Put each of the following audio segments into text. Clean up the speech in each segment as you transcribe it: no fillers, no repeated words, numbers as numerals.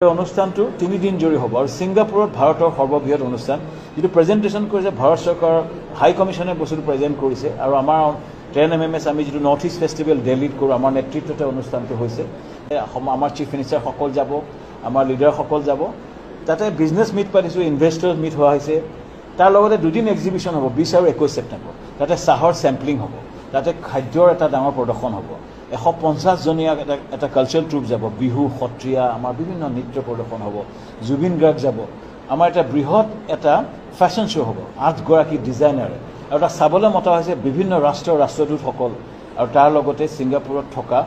অনুষ্ঠানটো 3 দিন জুৰি হ'ব আৰু ছিংগাপুৰত ভাৰতৰ সৰ্ববৃহৎ অনুষ্ঠান যেটো প্ৰেজেন্টেশন কৰিছে ভাৰত চৰকাৰ হাই কমিশনে বস্তুটো প্ৰেজেন্ট কৰিছে আৰু আমাৰ 10 MMS আমি যেটো নৰ্থ ইষ্ট ফেষ্টিভেল দিল্লীত কৰোঁ আমাৰ নেতৃত্বতে অনুষ্ঠানটো হৈছে আমাৰ চিফ মিনিষ্টাৰ সকল যাব আমাৰ লিডাৰ সকল যাব তাতে বিজনেছ মিট পাতিছো ইনভেষ্টৰ মিট হোৱা হৈছে তাৰ লগতে দুদিন এক্সিবিশন হ'ব 20 আৰু 21 ছেপ্টেম্বৰ তাতে চাহৰ চেম্পলিং হ'ব তাতে খাদ্যৰ এটা ডাঙৰ প্ৰদৰ্শন হ'ব 150 জনীয়া এটা কালচাৰেল ট্ৰুপ যাব বিহু সত্ৰিয়া আমাৰ বিভিন্ন নৃত্য প্ৰদৰ্শন হ'ব জুবিন গাৰ্গ যাব আমাৰ এটা বৃহৎ এটা ফেশ্বন শ্ব' হ'ব 8 গৰাকী ডিজাইনাৰ আৰু এটা চাবলৈ মতা হৈছে বিভিন্ন ৰাষ্ট্ৰদূত সকল আৰু তাৰ লগতে ছিংগাপুৰত থকা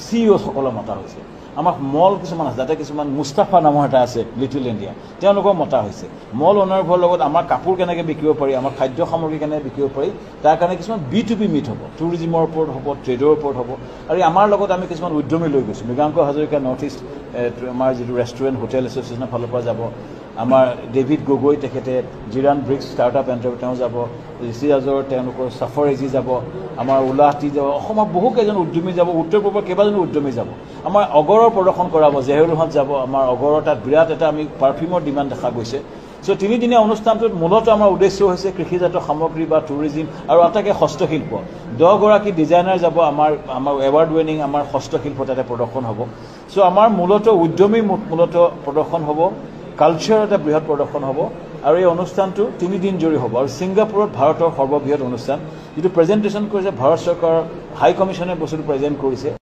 CEO সকল মতা হৈছে আমাৰ মল কিছুমান আছে যাতে কিছুমান মুস্তাফা নামৰ এটা আছে লিটল ইণ্ডিয়া তেওঁলোকৰ মতা হৈছে মল অনাৰভৰ লগত আমাৰ কাপোৰ কেনেকৈ বিকিব পাৰি আমাৰ খাদ্য সামগ্ৰী কেনেকৈ বিকিব পাৰি তাৰ কাৰণে কিছুমান B2B মিট হ'ব টুৰিজিমৰ ওপৰত হ'ব ট্ৰেডৰ ওপৰত হ'ব আৰু আমাৰ লগত আমি কিছুমান উদ্যমী লৈ গৈছোঁ মৃগাংক হাজৰিকা নৰ্থ ইষ্ট আমাৰ যিটো ৰেষ্টুৰেণ্ট হোটেল এছ'চিয়েশ্যনৰ ফালৰ পৰা যাব আমাৰ ডেভিড গগৈ তেখেতে জিৰান ব্ৰিক্স ষ্টাৰ্টআপ এণ্টাৰপ্ৰেনাৰ তেওঁ যাব ঋষি ৰাজৰ তেওঁলোকৰ চাফৰ এজি যাব আমাৰ উলাহাটী যাব অসমৰ বহু কেইজন উদ্যমী যাব উত্তৰ পূৰ্বৰ কেইবাজনো উদ্যমী যাব আমাৰ অগৰৰ প্ৰদৰ্শন কৰাব জেহেৰুলহঁত যাব আমাৰ অগৰৰ তাত বিৰাট এটা আমি পাৰফিউমৰ ডিমাণ্ড দেখা গৈছে সো 3 দিনীয়া অনুষ্ঠানটোত মূলত আমাৰ উদ্দেশ্য হৈছে কৃষিজাত সামগ্ৰী বা টুৰিজিম আৰু আটাইকে হস্তশিল্প 10 গৰাকী ডিজাইনাৰ যাব আমাৰ এৱাৰ্ড উইনিং আমাৰ হস্তশিল্প তাতে প্ৰদৰ্শন হ'ব সো আমাৰ মূলত উদ্যমী মূলত প্ৰদৰ্শন হ'ব কালচাৰ এটা বৃহৎ প্ৰদৰ্শন হ'ব আৰু এই অনুষ্ঠানটো 3 দিন জুৰি হ'ব আৰু ছিংগাপুৰত ভাৰতৰ সৰ্ববৃহৎ অনুষ্ঠান যেটো প্ৰেজেন্টেশন কৰিছে ভাৰত চৰকাৰ হাই কমিশনে বস্তুটো প্ৰেজেন্ট কৰিছে